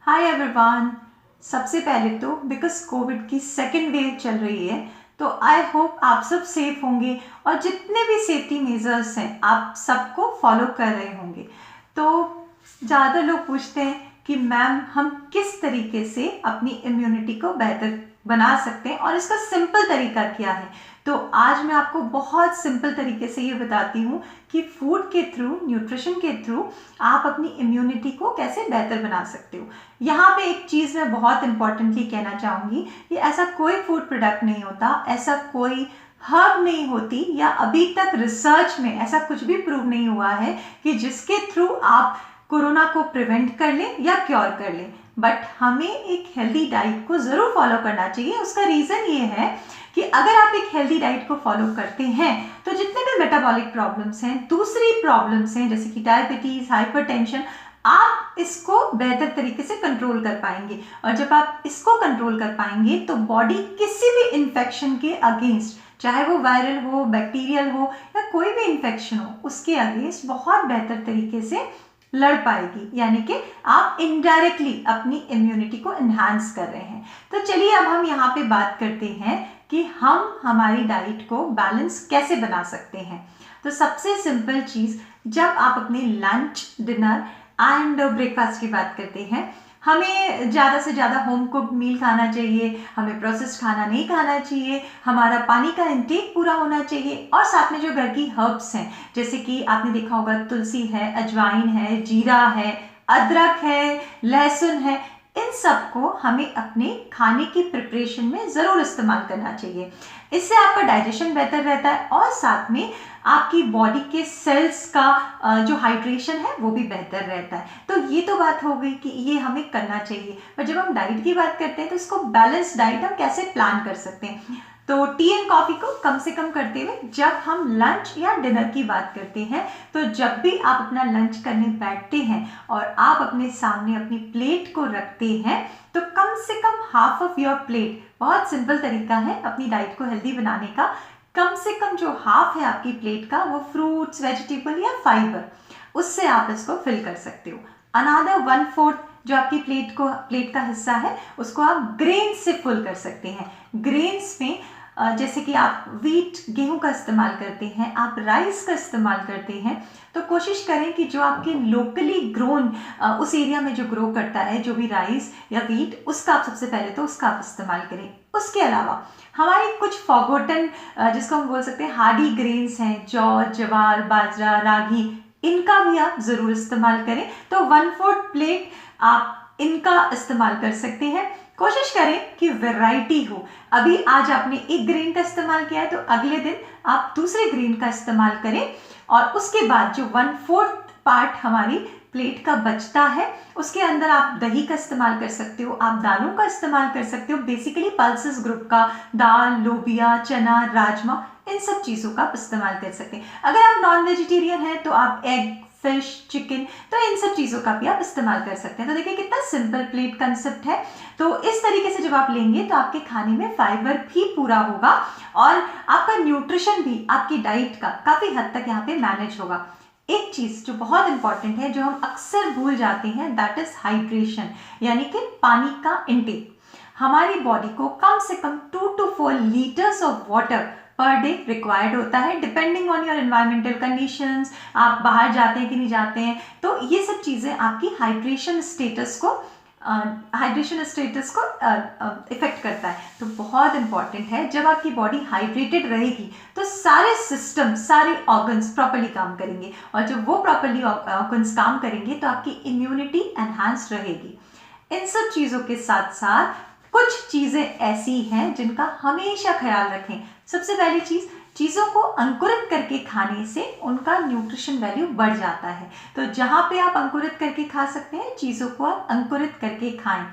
Hi everyone. सबसे पहले तो बिकॉज कोविड की सेकेंड वेव चल रही है तो आई होप आप सब सेफ होंगे और जितने भी सेफ्टी मेजर्स हैं आप सबको फॉलो कर रहे होंगे। तो ज़्यादा लोग पूछते हैं कि मैम हम किस तरीके से अपनी इम्यूनिटी को बेहतर बना सकते हैं और इसका सिंपल तरीका क्या है। तो आज मैं आपको बहुत सिंपल तरीके से ये बताती हूँ कि फूड के थ्रू, न्यूट्रिशन के थ्रू आप अपनी इम्यूनिटी को कैसे बेहतर बना सकते हो। यहाँ पे एक चीज़ मैं बहुत इंपॉर्टेंटली कहना चाहूँगी कि ऐसा कोई फूड प्रोडक्ट नहीं होता, ऐसा कोई हर्ब नहीं होती या अभी तक रिसर्च में ऐसा कुछ भी प्रूव नहीं हुआ है कि जिसके थ्रू आप कोरोना को प्रिवेंट कर लें या क्योर कर लें। बट हमें एक हेल्दी डाइट को ज़रूर फॉलो करना चाहिए। उसका रीज़न ये है कि अगर आप एक हेल्दी डाइट को फॉलो करते हैं तो जितने भी मेटाबॉलिक प्रॉब्लम्स हैं, दूसरी प्रॉब्लम्स हैं जैसे कि डायबिटीज़, हाइपरटेंशन, आप इसको बेहतर तरीके से कंट्रोल कर पाएंगे। और जब आप इसको कंट्रोल कर पाएंगे तो बॉडी किसी भी इन्फेक्शन के अगेंस्ट, चाहे वो वायरल हो, बैक्टीरियल हो या कोई भी इन्फेक्शन हो, उसके अगेंस्ट बहुत बेहतर तरीके से लड़ पाएगी। यानी कि आप इनडायरेक्टली अपनी इम्यूनिटी को एनहांस कर रहे हैं। तो चलिए अब हम यहाँ पे बात करते हैं कि हम हमारी डाइट को बैलेंस कैसे बना सकते हैं। तो सबसे सिंपल चीज़, जब आप अपने लंच, डिनर एंड ब्रेकफास्ट की बात करते हैं, हमें ज़्यादा से ज़्यादा होम कुक्ड मील खाना चाहिए, हमें प्रोसेस्ड खाना नहीं खाना चाहिए, हमारा पानी का इंटेक पूरा होना चाहिए और साथ में जो घर की हर्ब्स हैं, जैसे कि आपने देखा होगा तुलसी है, अजवाइन है, जीरा है, अदरक है, लहसुन है, इन सबको हमें अपने खाने की प्रिपरेशन में ज़रूर इस्तेमाल करना चाहिए। इससे आपका डाइजेशन बेहतर रहता है और साथ में आपकी बॉडी के सेल्स का जो हाइड्रेशन है वो भी बेहतर रहता है। तो ये तो बात हो गई कि ये हमें करना चाहिए। पर जब हम डाइट की बात करते हैं तो इसको बैलेंस डाइट हम कैसे प्लान कर सकते हैं। तो टी एंड कॉफ़ी को कम से कम करते हुए जब हम लंच या डिनर की बात करते हैं, तो जब भी आप अपना लंच करने बैठते हैं और आप अपने सामने अपनी प्लेट को रखते हैं तो कम से कम हाफ ऑफ योर प्लेट, बहुत सिंपल तरीका है अपनी डाइट को हेल्दी बनाने का, कम से कम जो हाफ है आपकी प्लेट का वो फ्रूट्स, वेजिटेबल या फाइबर, उससे आप इसको फिल कर सकते हो। अनादर 1/4 जो आपकी प्लेट का हिस्सा है उसको आप ग्रेन से फुल कर सकते हैं। ग्रेन्स में जैसे कि आप वीट, गेहूं का इस्तेमाल करते हैं, आप राइस का इस्तेमाल करते हैं, तो कोशिश करें कि जो आपके लोकली ग्रोन उस एरिया में जो ग्रो करता है, जो भी राइस या वीट, उसका आप सबसे पहले तो उसका आप इस्तेमाल करें। उसके अलावा हमारे कुछ फॉरगॉटन जिसको हम बोल सकते हैं हार्डी ग्रेन्स हैं, जौ, ज्वार, बाजरा, रागी, इनका भी आप ज़रूर इस्तेमाल करें। तो 1/4 प्लेट आप इनका इस्तेमाल कर सकते हैं। कोशिश करें कि वैरायटी हो। अभी आज आपने एक ग्रेन का इस्तेमाल किया है तो अगले दिन आप दूसरे ग्रेन का इस्तेमाल करें और उसके बाद जो 1/4 पार्ट हमारी प्लेट का बचता है उसके अंदर आप दही का इस्तेमाल कर सकते हो, आप दालों का इस्तेमाल कर सकते हो, बेसिकली पल्सेस ग्रुप का दाल, लोबिया, चना, राजमा, इन सब चीज़ों का आप इस्तेमाल कर सकते हैं। अगर आप नॉन वेजिटेरियन हैं तो आप एग, फिश, चिकन, तो इन सब चीज़ों का भी आप इस्तेमाल कर सकते हैं। तो देखिए कितना सिंपल प्लेट कंसेप्ट है। तो इस तरीके से जब आप लेंगे तो आपके खाने में फाइबर भी पूरा होगा और आपका न्यूट्रिशन भी आपकी डाइट का काफ़ी हद तक यहाँ पे मैनेज होगा। एक चीज़ जो बहुत इंपॉर्टेंट है, जो हम अक्सर भूल जाते हैं, दैट इज हाइड्रेशन, यानी कि पानी का इंटेक। हमारी बॉडी को कम से कम 2 to 4 litres of water per day required होता है, depending on your environmental conditions, आप बाहर जाते हैं कि नहीं जाते हैं। तो ये सब चीज़ें आपकी हाइड्रेशन स्टेटस को इफेक्ट करता है। तो बहुत इंपॉर्टेंट है, जब आपकी बॉडी हाइड्रेटेड रहेगी तो सारे सिस्टम, सारे ऑर्गन्स प्रॉपर्ली काम करेंगे और जब वो प्रॉपर्ली ऑर्गन्स काम करेंगे तो आपकी इम्यूनिटी एनहांस रहेगी। इन सब चीज़ों के साथ साथ कुछ चीज़ें ऐसी हैं जिनका हमेशा ख्याल रखें। सबसे पहली चीज़, चीज़ों को अंकुरित करके खाने से उनका न्यूट्रिशन वैल्यू बढ़ जाता है। तो जहाँ पे आप अंकुरित करके खा सकते हैं, चीज़ों को आप अंकुरित करके खाएं।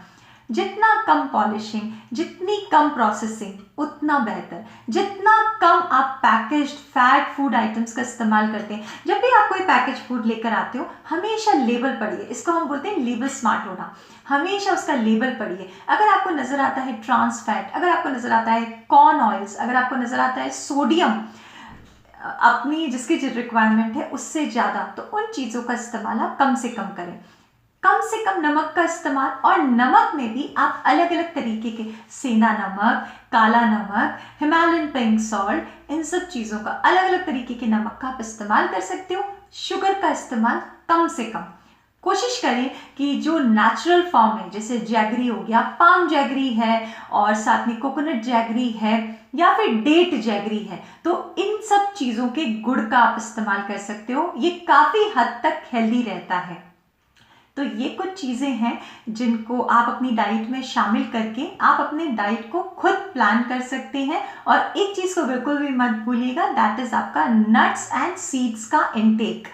जितना कम पॉलिशिंग, जितनी कम प्रोसेसिंग, उतना बेहतर। जितना कम आप पैकेज्ड फैट फूड आइटम्स का इस्तेमाल करते हैं, जब भी आप कोई पैकेज फूड लेकर आते हो हमेशा लेबल पढ़िए। इसको हम बोलते हैं लेबल स्मार्ट होना। हमेशा उसका लेबल पढ़िए। अगर आपको नज़र आता है ट्रांस फैट, अगर आपको नज़र आता है कॉर्न ऑयल्स, अगर आपको नज़र आता है सोडियम अपनी जिसकी रिक्वायरमेंट है उससे ज़्यादा, तो उन चीज़ों का इस्तेमाल आप कम से कम करें। कम से कम नमक का इस्तेमाल, और नमक में भी आप अलग अलग तरीके के, सेंधा नमक, काला नमक, हिमालयन पिंक सॉल्ट, इन सब चीज़ों का अलग अलग तरीके के नमक का आप इस्तेमाल कर सकते हो। शुगर का इस्तेमाल कम से कम कोशिश करें कि जो नेचुरल फॉर्म है, जैसे जैगरी हो गया, पाम जैगरी है, और साथ में कोकोनट जैगरी है, या फिर डेट जैगरी है, तो इन सब चीज़ों के गुड़ का आप इस्तेमाल कर सकते हो। ये काफ़ी हद तक हेल्दी रहता है। तो ये कुछ चीज़ें हैं जिनको आप अपनी डाइट में शामिल करके आप अपने डाइट को खुद प्लान कर सकते हैं। और एक चीज़ को बिल्कुल भी मत भूलिएगा, दैट इज़ आपका नट्स एंड सीड्स का इनटेक।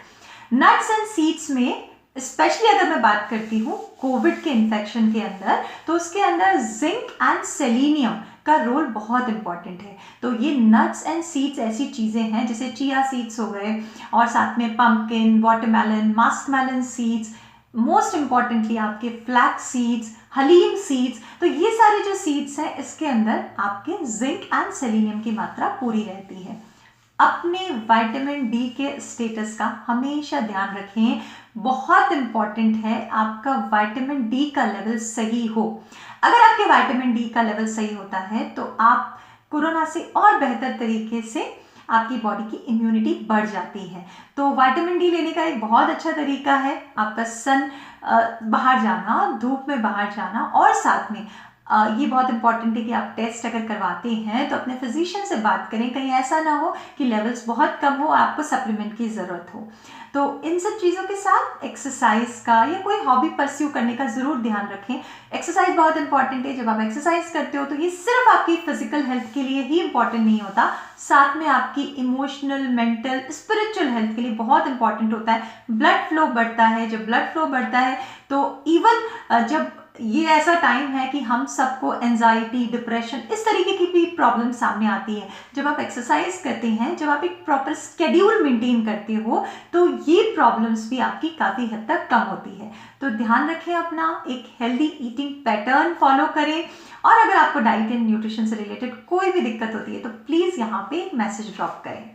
नट्स एंड सीड्स में स्पेशली अगर मैं बात करती हूँ कोविड के इन्फेक्शन के अंदर, तो उसके अंदर जिंक एंड सेलेनियम का रोल बहुत इंपॉर्टेंट है। तो ये नट्स एंड सीड्स ऐसी चीज़ें हैं जैसे चिया सीड्स हो गए, और साथ में pumpkin, watermelon, muskmelon seeds, most importantly आपके फ्लैक्स सीड्स, हलीम सीड्स। तो ये सारे जो सीड्स हैं इसके अंदर आपके जिंक एंड सेलेनियम की मात्रा पूरी रहती है। अपने विटामिन डी के स्टेटस का हमेशा ध्यान रखें। बहुत इंपॉर्टेंट है आपका विटामिन डी का लेवल सही हो। अगर आपके विटामिन डी का लेवल सही होता है तो आप कोरोना से और बेहतर तरीके से आपकी बॉडी की इम्यूनिटी बढ़ जाती है। तो विटामिन डी लेने का एक बहुत अच्छा तरीका है आपका सन बाहर जाना, धूप में बाहर जाना, और साथ में ये बहुत इंपॉर्टेंट है कि आप टेस्ट अगर करवाते हैं तो अपने फिजिशियन से बात करें, कहीं ऐसा ना हो कि लेवल्स बहुत कम हो, आपको सप्लीमेंट की ज़रूरत हो। तो इन सब चीज़ों के साथ एक्सरसाइज का या कोई हॉबी परस्यू करने का ज़रूर ध्यान रखें। एक्सरसाइज बहुत इंपॉर्टेंट है। जब आप एक्सरसाइज करते हो तो ये सिर्फ आपकी फिजिकल हेल्थ के लिए ही इंपॉर्टेंट नहीं होता, साथ में आपकी इमोशनल, मेंटल, स्पिरिचुअल हेल्थ के लिए बहुत इंपॉर्टेंट होता है। ब्लड फ्लो बढ़ता है, जब ब्लड फ्लो बढ़ता है तो इवन जब ये ऐसा टाइम है कि हम सबको एंजाइटी, डिप्रेशन, इस तरीके की भी प्रॉब्लम सामने आती है। जब आप एक्सरसाइज करते हैं, जब आप एक प्रॉपर स्केड्यूल मेंटेन करते हो, तो ये प्रॉब्लम्स भी आपकी काफ़ी हद तक कम होती है। तो ध्यान रखें, अपना एक हेल्दी ईटिंग पैटर्न फॉलो करें। और अगर आपको डाइट एंड न्यूट्रिशन से रिलेटेड कोई भी दिक्कत होती है तो प्लीज़ यहाँ पे एक मैसेज ड्रॉप करें।